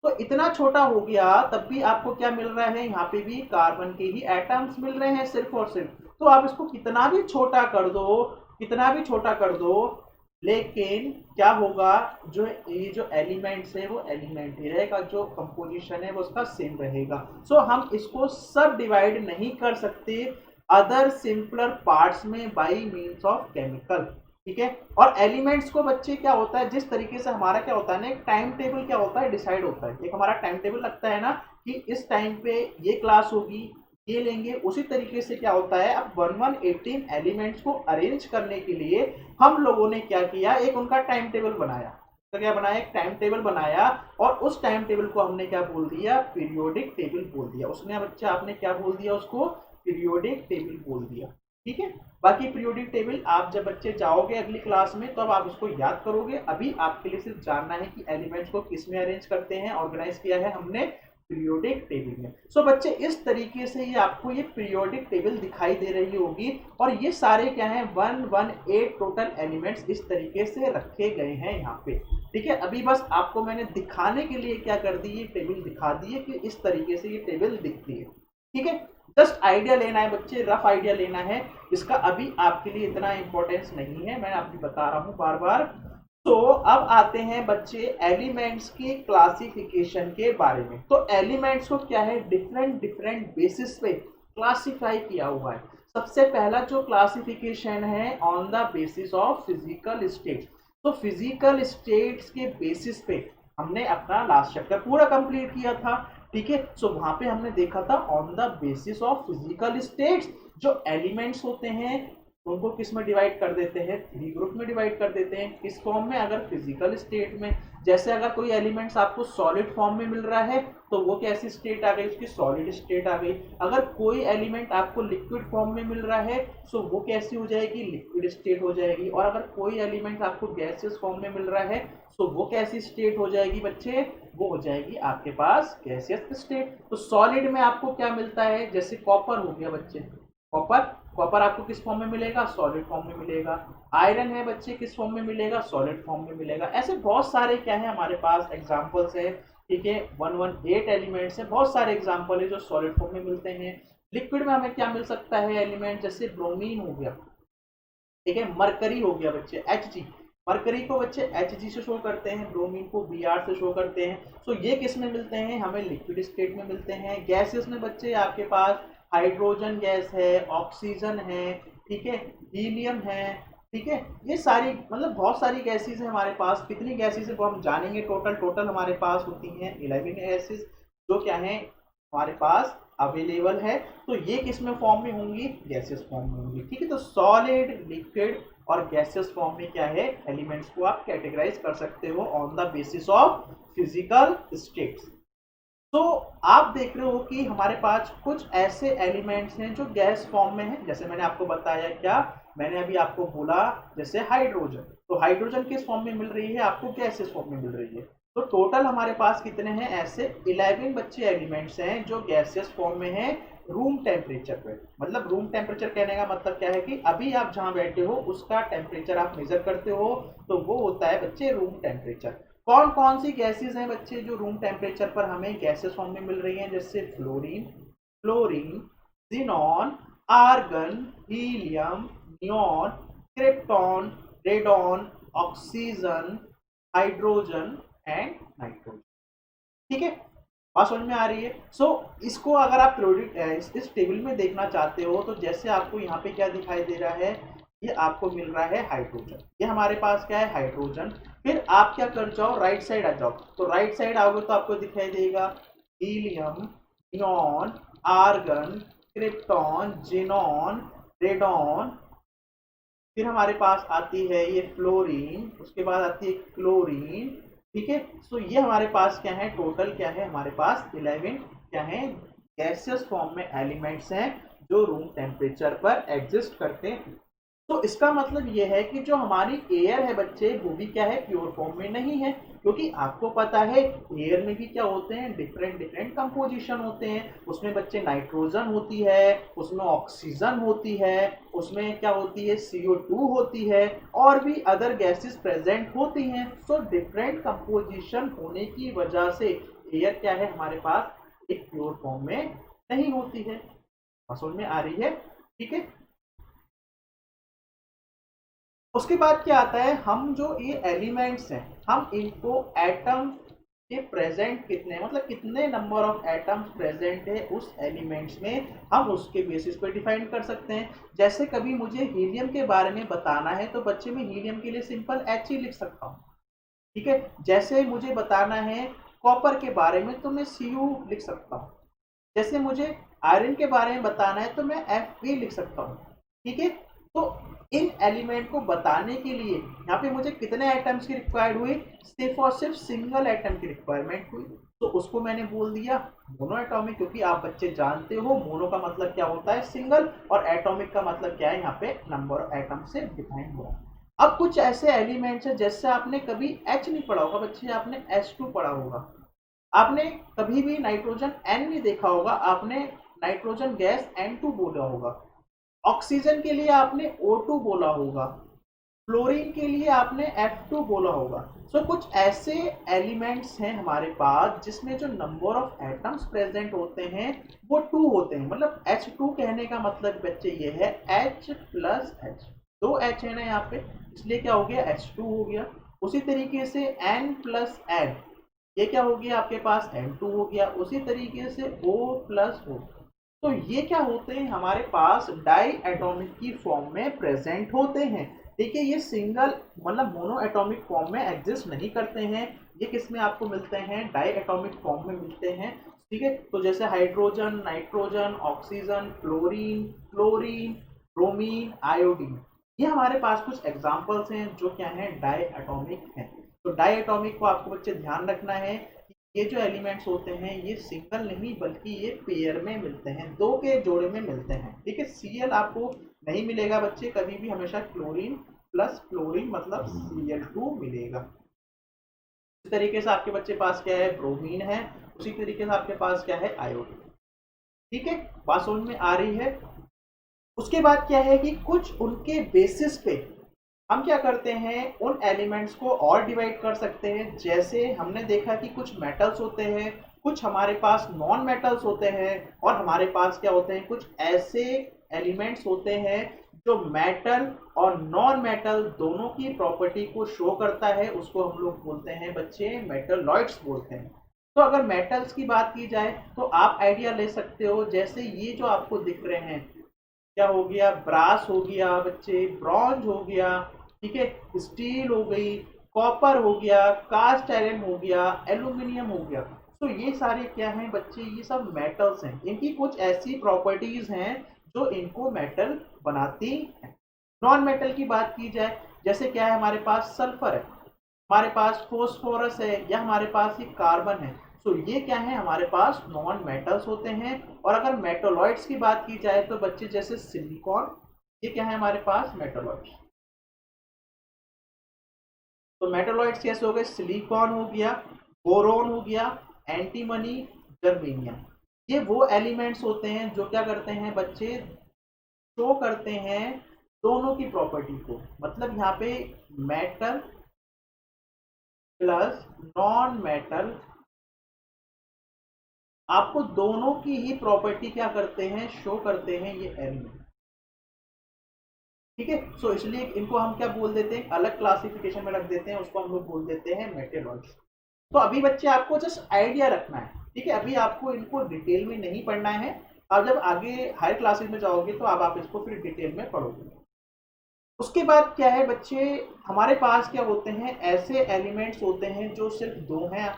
तो इतना छोटा हो गया तब भी आपको क्या मिल रहा है, यहाँ पे भी कार्बन के ही एटम्स मिल रहे हैं सिर्फ और सिर्फ। तो आप इसको कितना भी छोटा कर दो, कितना भी छोटा कर दो, लेकिन क्या होगा, जो ये जो एलिमेंट्स है वो एलिमेंट ही रहेगा, जो कंपोजिशन है वो उसका सेम रहेगा। सो हम इसको सब डिवाइड नहीं कर सकते अदर सिंपलर पार्ट्स में बाय मींस ऑफ केमिकल, ठीक है। और एलिमेंट्स को बच्चे क्या होता है, जिस तरीके से हमारा क्या होता है ना, एक टाइम टेबल क्या होता है डिसाइड होता है, एक हमारा टाइम टेबल लगता है ना कि इस टाइम पे ये क्लास होगी, ये लेंगे, उसी तरीके से क्या होता है, अब 1118 एलिमेंट्स को अरेंज करने के लिए हम लोगों ने क्या किया, एक उनका टाइम टेबल बनाया। तो क्या बनाया, एक टाइम टेबल बनाया, और उस टाइम टेबल को हमने क्या बोल दिया, पीरियोडिक टेबल बोल दिया। उसने बच्चा आपने क्या बोल दिया, उसको पीरियोडिक टेबल बोल दिया, ठीक है। बाकी पीरियोडिक टेबल आप जब बच्चे जाओगे अगली क्लास में तो अब आप उसको याद करोगे। अभी आपके लिए सिर्फ जानना है कि एलिमेंट्स को किस में अरेंज करते हैं, ऑर्गेनाइज किया है हमने पीरियोडिक टेबल में। सो बच्चे इस तरीके से ये आपको ये पीरियोडिक टेबल दिखाई दे रही होगी, और ये सारे क्या है 118 टोटल एलिमेंट्स इस तरीके से रखे गए हैं यहाँ पे, ठीक है। अभी बस आपको मैंने दिखाने के लिए क्या कर दी, ये टेबल दिखा दी है कि इस तरीके से ये टेबल दिखती है, ठीक है। जस्ट आइडिया लेना है बच्चे, रफ आइडिया लेना है, इसका अभी आपके लिए इतना इंपॉर्टेंस नहीं है, मैं आपको बता रहा हूँ बार बार। तो अब आते हैं बच्चे एलिमेंट्स की क्लासिफिकेशन के बारे में। तो एलिमेंट्स को क्या है, डिफरेंट डिफरेंट बेसिस पे क्लासिफाई किया हुआ है। सबसे पहला जो क्लासिफिकेशन है on the basis of physical states. तो फिजिकल स्टेट्स के बेसिस पे हमने अपना लास्ट चैप्टर पूरा कंप्लीट किया था, ठीक है। सो वहां पे हमने देखा था on the basis of physical states जो एलिमेंट्स होते हैं उनको किस में डिवाइड कर देते हैं, 3 ग्रुप में डिवाइड कर देते हैं। किस फॉर्म में, अगर फिजिकल स्टेट में, जैसे अगर कोई एलिमेंट्स आपको सॉलिड फॉर्म में मिल रहा है तो वो कैसी स्टेट आ गई, उसकी सॉलिड स्टेट आ गई। अगर कोई एलिमेंट आपको लिक्विड फॉर्म में मिल रहा है तो वो कैसी हो जाएगी, लिक्विड स्टेट हो जाएगी। और अगर कोई एलिमेंट आपको गैसियस फॉर्म में मिल रहा है तो वो कैसी स्टेट हो जाएगी बच्चे, वो हो जाएगी आपके पास गैसियस स्टेट। तो सॉलिड में आपको क्या मिलता है, जैसे कॉपर हो गया बच्चे, कॉपर आपको किस फॉर्म में मिलेगा, सॉलिड फॉर्म में मिलेगा। आयरन है बच्चे, किस फॉर्म में मिलेगा, सॉलिड फॉर्म में मिलेगा। ऐसे बहुत सारे क्या है हमारे पास एग्जांपल्स है, ठीक है। 118 एलिमेंट्स है, बहुत सारे एग्जांपल है जो सॉलिड फॉर्म में मिलते हैं। लिक्विड में हमें क्या मिल सकता है एलिमेंट, जैसे ब्रोमीन हो गया, ठीक है। मरकरी हो गया बच्चे, Hg, मरकरी को बच्चे Hg से शो करते हैं, ब्रोमीन को Br से शो करते हैं। सो ये किस में मिलते हैं, हमें लिक्विड स्टेट में मिलते हैं। गैसेस में बच्चे आपके पास हाइड्रोजन गैस है, ऑक्सीजन है, ठीक है, हीलियम है, ठीक है। ये सारी मतलब बहुत सारी गैसेस है हमारे पास। कितनी गैसेस है वो हम जानेंगे, टोटल हमारे पास होती हैं 11 गैसेस जो क्या है हमारे पास अवेलेबल है। तो ये किस में फॉर्म में होंगी, गैसेस फॉर्म में होंगी, ठीक है। तो सॉलिड, लिक्विड और गैसेस फॉर्म में क्या है, एलिमेंट्स को आप कैटेगराइज कर सकते हो on the basis of physical states. तो आप देख रहे हो कि हमारे पास कुछ ऐसे एलिमेंट्स हैं जो गैस फॉर्म में हैं, जैसे मैंने आपको बताया, क्या मैंने अभी आपको बोला, जैसे हाइड्रोजन। तो हाइड्रोजन किस फॉर्म में मिल रही है आपको, गैसेस फॉर्म में मिल रही है। तो टोटल हमारे पास कितने हैं, ऐसे 11 बच्चे एलिमेंट्स हैं जो गैसियस फॉर्म में हैं रूम टेम्परेचर पे। मतलब रूम टेम्परेचर कहने का मतलब क्या है कि अभी आप जहां बैठे हो उसका टेम्परेचर आप मेजर करते हो, तो वो होता है बच्चे रूम टेम्परेचर। कौन कौन सी गैसेस हैं बच्चे जो रूम टेम्परेचर पर हमें गैसेस फॉर्म में मिल रही हैं, जैसे fluorine, xenon, argon, helium, neon, krypton, radon, oxygen, hydrogen and nitrogen, ठीक है। बात समझ में आ रही है। सो इसको अगर आप इस टेबल में देखना चाहते हो तो जैसे आपको यहाँ पे क्या दिखाई दे रहा है, ये आपको मिल रहा है हाइड्रोजन। ये हमारे पास क्या है, हाइड्रोजन। फिर आप क्या कर जाओ, राइट साइड आ जाओ। तो राइट साइड आओगे तो आपको दिखाई देगा helium, neon, argon, krypton, xenon, radon. फिर हमारे पास आती है ये फ्लोरीन, उसके बाद आती है क्लोरीन। ठीक है, तो ये हमारे पास क्या है, टोटल क्या है हमारे पास 11 क्या है, गैसियस फॉर्म में एलिमेंट्स हैं जो रूम टेम्परेचर पर एग्जिस्ट करते हैं। तो इसका मतलब ये है कि जो हमारी एयर है बच्चे, वो भी क्या है, प्योर फॉर्म में नहीं है। क्योंकि आपको पता है एयर में भी क्या होते हैं, डिफरेंट डिफरेंट कंपोजिशन होते हैं। उसमें बच्चे नाइट्रोजन होती है, उसमें ऑक्सीजन होती है, उसमें क्या होती है, CO2 होती है, और भी अदर गैसेस प्रेजेंट होती हैं। सो डिफरेंट कंपोजिशन होने की वजह से एयर क्या है हमारे पास एक प्योर फॉर्म में नहीं होती है। समझ में आ रही है? ठीक है। उसके बाद क्या आता है, हम जो ये एलिमेंट्स हैं, हम इनको एटम के प्रेजेंट कितने, मतलब कितने नंबर ऑफ एटम्स प्रेजेंट है उस एलिमेंट्स में, हम उसके बेसिस पे डिफाइन कर सकते हैं। जैसे कभी मुझे हीलियम के बारे में बताना है तो बच्चे में हीलियम के लिए सिंपल H ही लिख सकता हूँ। ठीक है, जैसे मुझे बताना है कॉपर के बारे में तो मैं Cu लिख सकता हूँ। जैसे मुझे आयरन के बारे में बताना है तो मैं Fe लिख सकता हूँ। ठीक है, तो इन एलिमेंट को बताने के लिए यहाँ पे मुझे कितने एटम्स की रिक्वायर्ड हुई, सिर्फ और सिर्फ सिंगल एटम की रिक्वायरमेंट हुई। तो उसको मैंने बोल दिया मोनो एटॉमिक, क्योंकि आप बच्चे जानते हो मोनो का मतलब क्या होता है, सिंगल, और एटॉमिक का मतलब क्या है, यहाँ पे नंबर ऑफ एटम से डिफाइन हुआ। अब कुछ ऐसे एलिमेंट्स हैं जैसे आपने कभी H नहीं पढ़ा होगा बच्चे, आपने H2 पढ़ा होगा। आपने कभी भी नाइट्रोजन N नहीं देखा होगा, आपने नाइट्रोजन गैस N2 बोला होगा। ऑक्सीजन के लिए आपने O2 बोला होगा। फ्लोरीन के लिए आपने F2 बोला होगा। सो कुछ ऐसे एलिमेंट्स हैं हमारे पास जिसमें जो नंबर ऑफ एटम्स प्रेजेंट होते हैं वो 2 होते हैं। मतलब H2 कहने का मतलब बच्चे ये है H प्लस H, 2 H है ना यहाँ पे, इसलिए क्या हो गया, H2 हो गया। उसी तरीके से N प्लस N, ये क्या हो गया आपके पास, N2 हो गया। उसी तरीके से O प्लस O, तो ये क्या होते हैं हमारे पास डाई एटॉमिक की फॉर्म में प्रेजेंट होते हैं। देखिए ये सिंगल मतलब मोनो एटॉमिक फॉर्म में एग्जिस्ट नहीं करते हैं, ये किस में आपको मिलते हैं, डाई एटॉमिक फॉर्म में मिलते हैं। ठीक है, तो जैसे hydrogen, nitrogen, oxygen, fluorine, chlorine, bromine, iodine, ये हमारे पास कुछ एग्जांपल्स हैं जो क्या हैं, डाई एटॉमिक हैं। तो डाई एटॉमिक को आपको बच्चे ध्यान रखना है, ये जो एलिमेंट्स होते हैं ये सिंगल नहीं बल्कि ये पेयर में मिलते हैं, 2 के जोड़े में मिलते हैं। ठीक है, Cl आपको नहीं मिलेगा बच्चे कभी भी, हमेशा क्लोरीन प्लस फ्लोरीन मतलब Cl2 मिलेगा। इस तरीके से आपके बच्चे पास क्या है, ब्रोमीन है। उसी तरीके से आपके पास क्या है, आयोडीन। ठीक है, बात समझ में आ रही है? उसके बाद क्या है कि कुछ उनके बेसिस पे हम क्या करते हैं, उन एलिमेंट्स को और डिवाइड कर सकते हैं। जैसे हमने देखा कि कुछ मेटल्स होते हैं, कुछ हमारे पास नॉन मेटल्स होते हैं, और हमारे पास क्या होते हैं, कुछ ऐसे एलिमेंट्स होते हैं जो मेटल और नॉन मेटल दोनों की प्रॉपर्टी को शो करता है। उसको हम लोग बोलते हैं बच्चे मेटलॉइड्स बोलते हैं। तो अगर मेटल्स की बात की जाए तो आप आइडिया ले सकते हो, जैसे ये जो आपको दिख रहे हैं, क्या हो गया, ब्रास हो गया बच्चे, ब्रॉन्ज हो गया, ठीक है, स्टील हो गई, कॉपर हो गया, कास्ट आयरन हो गया, एल्यूमिनियम हो गया। तो ये सारे क्या हैं बच्चे, ये सब मेटल्स हैं। इनकी कुछ ऐसी प्रॉपर्टीज हैं जो इनको मेटल बनाती हैं। नॉन मेटल की बात की जाए, जैसे क्या है, हमारे पास सल्फर है, हमारे पास फॉस्फोरस है, या हमारे पास ये कार्बन है। तो ये क्या है, हमारे पास नॉन मेटल्स होते हैं। और अगर मेटलॉइड्स की बात की जाए तो बच्चे जैसे सिलिकॉन, ये क्या है हमारे पास, मेटलॉइड्स। तो मेटलॉइड्स कैसे हो गए, सिलिकॉन हो गया, बोरोन हो गया, एंटीमनी, जर्मेनियम। ये वो एलिमेंट्स होते हैं जो क्या करते हैं बच्चे, शो करते हैं दोनों की प्रॉपर्टी को। मतलब यहाँ पे मेटल प्लस नॉन मेटल, आपको दोनों की ही प्रॉपर्टी क्या करते हैं, शो करते हैं ये एलिमेंट। ठीक है, सो इसलिए इनको हम क्या बोल देते हैं, अलग क्लासिफिकेशन में रख देते हैं, उसको हम लोग बोल देते हैं मेटलॉइड्स। तो अभी बच्चे आपको जस्ट आइडिया रखना है। ठीक है, अभी आपको इनको डिटेल में नहीं पढ़ना है। अब जब आगे हायर क्लासेस में जाओगे तो अब आप इसको फिर डिटेल में पढ़ोगे। उसके बाद क्या है बच्चे, हमारे पास क्या होते हैं, ऐसे एलिमेंट्स होते हैं जो सिर्फ दो हैं,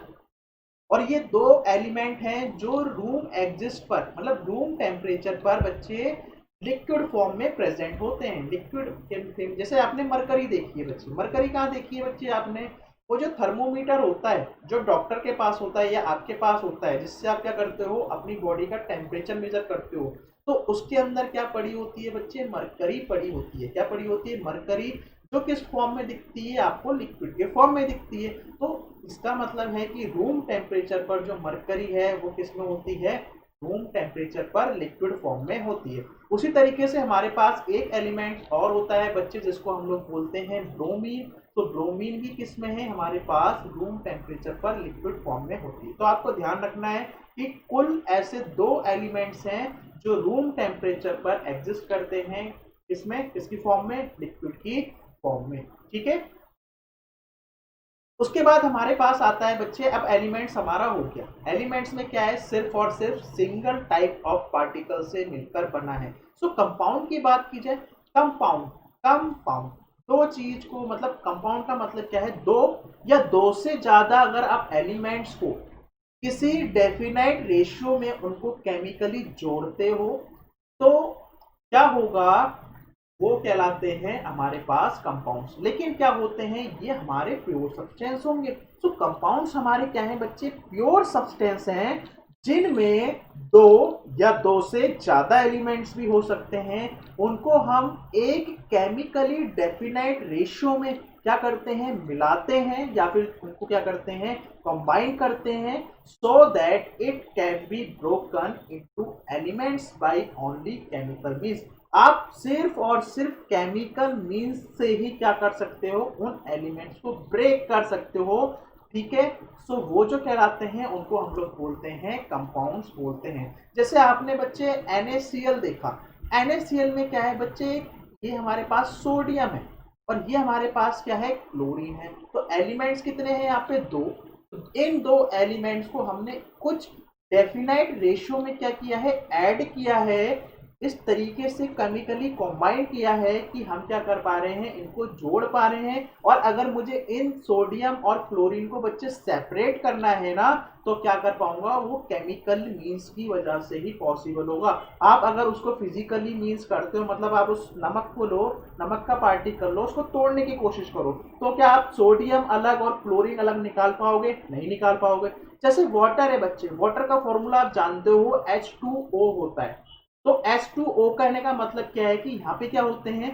और ये दो एलिमेंट हैं जो रूम एग्जिस्ट पर, मतलब रूम टेम्परेचर पर बच्चे लिक्विड फॉर्म में प्रेजेंट होते हैं। लिक्विड, जैसे आपने मरकरी देखी है बच्चे, मरकरी कहाँ देखी है बच्चे आपने, वो जो थर्मोमीटर होता है जो डॉक्टर के पास होता है या आपके पास होता है, जिससे आप क्या करते हो, अपनी बॉडी का टेम्परेचर मेजर करते हो, तो उसके अंदर क्या पड़ी होती है बच्चे, मरकरी पड़ी होती है। क्या पड़ी होती है, मरकरी, जो किस फॉर्म में दिखती है आपको, लिक्विड के फॉर्म में दिखती है। तो इसका मतलब है कि रूम टेम्परेचर पर जो मरकरी है वो किस में होती है, रूम टेम्परेचर पर लिक्विड फॉर्म में होती है। उसी तरीके से हमारे पास एक एलिमेंट और होता है बच्चे जिसको हम लोग बोलते हैं ब्रोमीन। तो ब्रोमीन भी किस में है, हमारे पास रूम टेम्परेचर पर लिक्विड फॉर्म में होती है। तो आपको ध्यान रखना है कि कुल ऐसे दो एलिमेंट्स हैं जो रूम टेम्परेचर पर एग्जिस्ट करते हैं, इसमें किसकी फॉर्म में, लिक्विड की फॉर्म में। ठीक है, उसके बाद हमारे पास आता है बच्चे, अब एलिमेंट्स हमारा हो गया। एलिमेंट्स में क्या है, सिर्फ और सिर्फ सिंगल टाइप ऑफ पार्टिकल से मिलकर बना है। सो कंपाउंड की बात की जाए, कंपाउंड, कंपाउंड दो चीज को, मतलब कंपाउंड का मतलब क्या है, दो या दो से ज्यादा अगर आप एलिमेंट्स को किसी डेफिनाइट रेशियो में उनको केमिकली जोड़ते हो तो क्या होगा, वो कहलाते हैं हमारे पास कंपाउंड्स। लेकिन क्या होते हैं, ये हमारे प्योर सब्सटेंस होंगे। तो कंपाउंड्स हमारे क्या हैं बच्चे, प्योर सब्सटेंस हैं जिनमें दो या दो से ज्यादा एलिमेंट्स भी हो सकते हैं। उनको हम एक केमिकली डेफिनाइट रेशियो में क्या करते हैं, मिलाते हैं, या फिर उनको क्या करते हैं, कंबाइन करते हैं, so that it can be broken into elements by only chemical means. आप सिर्फ और सिर्फ केमिकल मींस से ही क्या कर सकते हो, उन एलिमेंट्स को ब्रेक कर सकते हो। ठीक है, सो वो जो कहलाते हैं उनको हम लोग बोलते हैं कंपाउंड्स बोलते हैं। जैसे आपने बच्चे NaCl देखा, NaCl में क्या है बच्चे, ये हमारे पास सोडियम है और ये हमारे पास क्या है, क्लोरीन है। तो एलिमेंट्स कितने हैं यहाँ पे, दो। तो इन दो एलिमेंट्स को हमने कुछ डेफिनाइट रेशियो में क्या किया है, ऐड किया है, इस तरीके से केमिकली कंबाइन किया है कि हम क्या कर पा रहे हैं, इनको जोड़ पा रहे हैं। और अगर मुझे इन सोडियम और क्लोरीन को बच्चे सेपरेट करना है ना, तो क्या कर पाऊंगा, वो केमिकल मींस की वजह से ही पॉसिबल होगा। आप अगर उसको फिजिकली मींस करते हो, मतलब आप उस नमक को लो, नमक का पार्टिकल लो, उसको तोड़ने की कोशिश करो, तो क्या आप सोडियम अलग और क्लोरीन अलग निकाल पाओगे, नहीं निकाल पाओगे। जैसे वाटर है बच्चे, वाटर का फॉर्मूला आप जानते हो, H2O होता है। तो H2O कहने का मतलब क्या है कि यहाँ पे क्या होते हैं,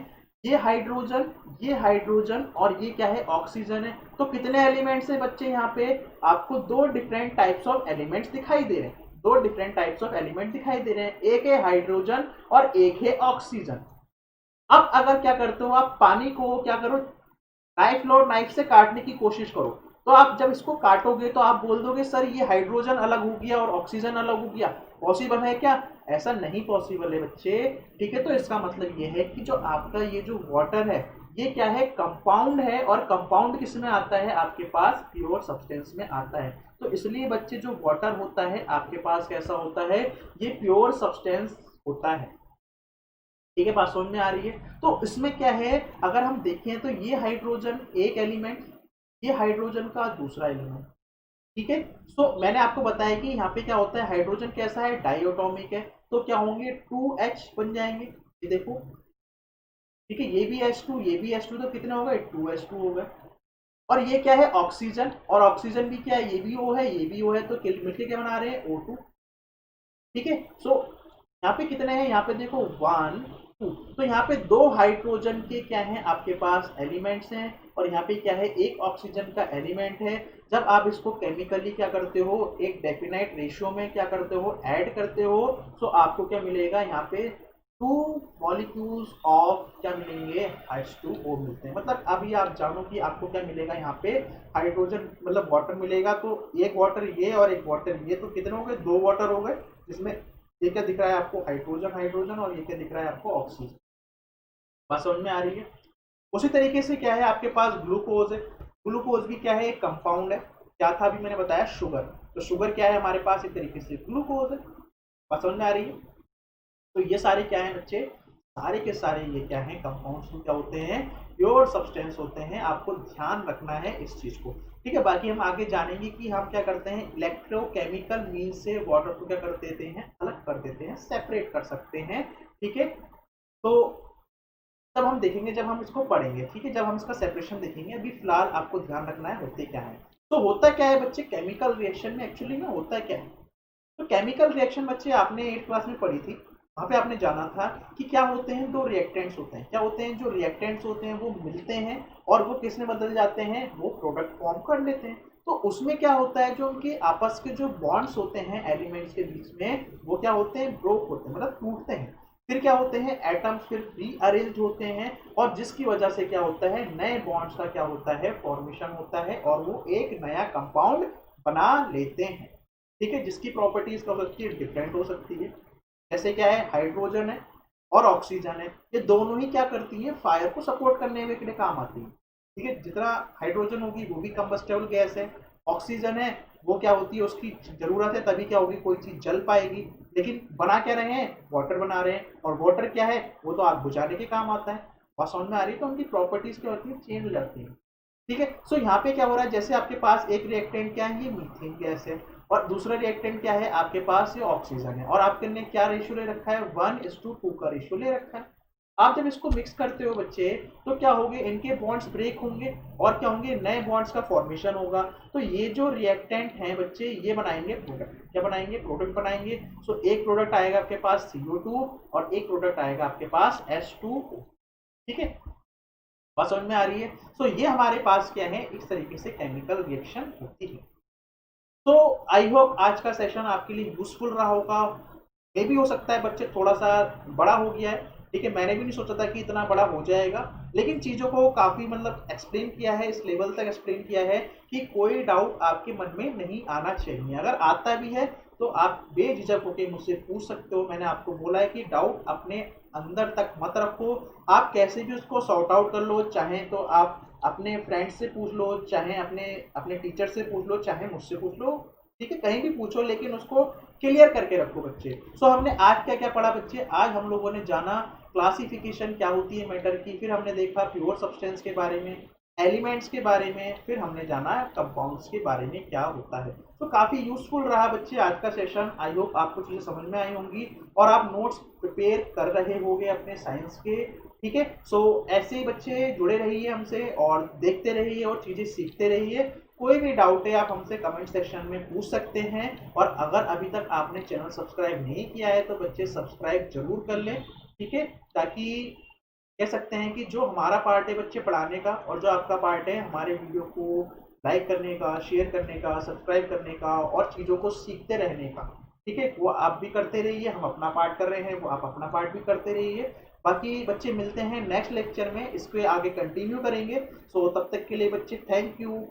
ये हाइड्रोजन और ये क्या है, ऑक्सीजन है। तो कितने एलिमेंट्स है बच्चे, यहाँ पे आपको दो डिफरेंट टाइप्स ऑफ एलिमेंट्स दिखाई दे रहे हैं, दो डिफरेंट टाइप्स ऑफ एलिमेंट दिखाई दे रहे हैं, एक है हाइड्रोजन और एक है ऑक्सीजन। अब अगर क्या करते हो, आप पानी को क्या करो, नाइफ लो, नाइफ से काटने की कोशिश करो, तो आप जब इसको काटोगे तो आप बोल दोगे सर ये हाइड्रोजन अलग हो गया और ऑक्सीजन अलग हो गया। पॉसिबल है क्या, ऐसा नहीं पॉसिबल है बच्चे। ठीक है, तो इसका मतलब ये है कि जो आपका ये जो वाटर है ये क्या है, कंपाउंड है, और कंपाउंड किस में आता है, आपके पास प्योर सब्सटेंस में आता है। तो इसलिए बच्चे जो वाटर होता है आपके पास कैसा होता है, ये प्योर सब्सटेंस होता है। ठीक है, बात समझ में आ रही है। तो इसमें क्या है, अगर हम देखें तो ये हाइड्रोजन एक एलिमेंट, ये हाइड्रोजन का दूसरा एलिमेंट। ठीक है, सो मैंने आपको बताया कि यहाँ पे क्या होता है, हाइड्रोजन कैसा है, डाइएटॉमिक है, तो क्या होंगे, 2H बन जाएंगे। ये देखो, ठीक है, ये भी H2, ये भी H2, तो कितने हो गए, 2H2 हो गए। और ये क्या है, ऑक्सीजन, और ऑक्सीजन भी क्या है, ये भी O है, ये भी O है, तो मिलके क्या बना रहे हैं, O2। ठीक है, सो यहाँ पे कितने हैं, यहाँ पे देखो 1 2, तो यहाँ पे दो हाइड्रोजन के क्या हैं आपके पास एलिमेंट्स हैं, और यहाँ पे क्या है, एक ऑक्सीजन का एलिमेंट है। जब आप इसको केमिकली क्या करते हो, एक डेफिनाइट रेशियो में क्या करते हो, ऐड करते हो, तो आपको क्या मिलेगा, यहाँ पे 2 मॉलिक्यूल्स ऑफ क्या मिलेंगे, H2O मिलते हैं। मतलब अभी आप जानो कि आपको क्या मिलेगा, यहाँ पे हाइड्रोजन मतलब वाटर मिलेगा, तो एक वाटर ये और एक वाटर ये, तो कितने हो गए, दो वाटर हो गए, जिसमें ये क्या दिख रहा है आपको, हाइड्रोजन हाइड्रोजन, और ये क्या दिख रहा है आपको, ऑक्सीजन। बात समझ में आ रही है। उसी तरीके से क्या है, आपके पास ग्लूकोज है, ग्लूकोज भी क्या है, एक कंपाउंड है। क्या था अभी मैंने बताया, शुगर। तो शुगर क्या है हमारे पास, एक तरीके से ग्लूकोज है। बात समझ में आ रही है। तो ये सारे क्या है बच्चे, सारे के सारे ये क्या हैं, कंपाउंड्स क्या होते हैं, प्योर सब्सटेंस होते हैं। आपको ध्यान रखना है इस चीज को, ठीक है। बाकी हम आगे जानेंगे कि हम क्या करते हैं, इलेक्ट्रोकेमिकल मीन से वाटर को क्या कर देते हैं, अलग कर देते हैं, सेपरेट कर सकते हैं, ठीक है। तो तब हम देखेंगे जब हम इसको पढ़ेंगे, ठीक है, जब हम इसका सेपरेशन देखेंगे। अभी फिलहाल आपको ध्यान रखना है होते क्या है। तो होता क्या है बच्चे, केमिकल रिएक्शन में एक्चुअली में होता क्या है। तो केमिकल रिएक्शन बच्चे आपने 8th क्लास में पढ़ी थी, वहां पे आपने जाना था कि क्या होते हैं, दो रिएक्टेंट्स होते हैं। क्या होते हैं, जो रिएक्टेंट्स होते हैं वो मिलते हैं और वो किस में बदल जाते हैं, वो प्रोडक्ट फॉर्म कर लेते हैं। तो उसमें क्या होता है, जो उनके आपस के जो बॉन्ड्स होते हैं एलिमेंट्स के बीच में, वो क्या होते हैं, ब्रोक होते हैं, मतलब टूटते हैं। फिर क्या होते हैं, एटम्स फिर रीअरेंज होते हैं और जिसकी वजह से क्या होता है, नए बॉन्ड्स का क्या होता है, फॉर्मेशन होता है और वो एक नया कंपाउंड बना लेते हैं, ठीक है। जिसकी प्रॉपर्टीज क्या हो सकती है, डिफरेंट हो सकती है। जैसे क्या है, हाइड्रोजन है और ऑक्सीजन है, ये दोनों ही क्या करती है, फायर को सपोर्ट करने में के लिए काम आती है, ठीक है। जितना हाइड्रोजन होगी वो भी कंबस्टेबल गैस है, ऑक्सीजन है वो क्या होती है, उसकी जरूरत है तभी क्या होगी, कोई चीज जल पाएगी। लेकिन बना क्या रहे हैं, वाटर बना रहे हैं, और वाटर क्या है, वो तो आग बुझाने के काम आता है। बात समझ में आ रही है, तो उनकी प्रॉपर्टीज क्या होती है, चेंज हो जाती है, ठीक है। सो यहाँ पे क्या हो रहा है, जैसे आपके पास एक रिएक्टेंट क्या है, ये मीथेन गैस है, और दूसरा रिएक्टेंट क्या है आपके पास, ये ऑक्सीजन है, और आपके ने क्या रेशियो ले रखा है, 1:2 का रेशियो ले रखा है। आप जब इसको मिक्स करते हो बच्चे, तो क्या होंगे, इनके बॉन्ड्स ब्रेक होंगे और क्या होंगे, नए बॉन्ड्स का फॉर्मेशन होगा। तो ये जो रिएक्टेंट हैं बच्चे, ये बनाएंगे प्रोडक्ट, क्या बनाएंगे, प्रोडक्ट बनाएंगे। सो एक प्रोडक्ट आएगा आपके पास CO2 और एक प्रोडक्ट आएगा आपके पास H2O, ठीक है। बात समझ में आ रही है। सो ये हमारे पास क्या है, इस तरीके से केमिकल रिएक्शन होती है। तो आई होप आज का सेशन आपके लिए यूजफुल रहा होगा। मे भी हो सकता है बच्चे थोड़ा सा बड़ा हो गया है, ठीक है। मैंने भी नहीं सोचा था कि इतना बड़ा हो जाएगा, लेकिन चीज़ों को काफ़ी मतलब एक्सप्लेन किया है, इस लेवल तक एक्सप्लेन किया है कि कोई डाउट आपके मन में नहीं आना चाहिए। अगर आता भी है तो आप बेझिझक होकर मुझसे पूछ सकते हो। मैंने आपको बोला है कि डाउट अपने अंदर तक मत रखो, आप कैसे भी उसको सॉर्ट आउट कर लो। चाहे तो आप अपने फ्रेंड से पूछ लो, चाहे अपने अपने टीचर से पूछ लो, चाहे मुझसे पूछ लो, ठीक है, कहीं भी पूछो, लेकिन उसको क्लियर करके रखो बच्चे। सो हमने आज क्या क्या पढ़ा बच्चे, आज हम लोगों ने जाना क्लासिफिकेशन क्या होती है मैटर की, फिर हमने देखा प्योर सब्सटेंस के बारे में, एलिमेंट्स के बारे में, फिर हमने जाना कंपाउंड्स के बारे में क्या होता है। तो काफ़ी यूजफुल रहा बच्चे आज का सेशन। आई होप आपको चीज़ें समझ में आई होंगी और आप नोट्स प्रिपेयर कर रहे होंगे अपने साइंस के, ठीक है। सो ऐसे ही बच्चे जुड़े रहिए हमसे और देखते रहिए और चीज़ें सीखते रहिए। कोई भी डाउट है आप हमसे कमेंट सेक्शन में पूछ सकते हैं, और अगर अभी तक आपने चैनल सब्सक्राइब नहीं किया है तो बच्चे सब्सक्राइब जरूर कर लें, ठीक है। ताकि कह सकते हैं कि जो हमारा पार्ट है बच्चे पढ़ाने का, और जो आपका पार्ट है हमारे वीडियो को लाइक करने का, शेयर करने का, सब्सक्राइब करने का और चीज़ों को सीखते रहने का, ठीक है, वो आप भी करते रहिए। हम अपना पार्ट कर रहे हैं, वो आप अपना पार्ट भी करते रहिए। बाकी बच्चे मिलते हैं नेक्स्ट लेक्चर में, इस पे आगे कंटिन्यू करेंगे। सो तब तक के लिए बच्चे थैंक यू।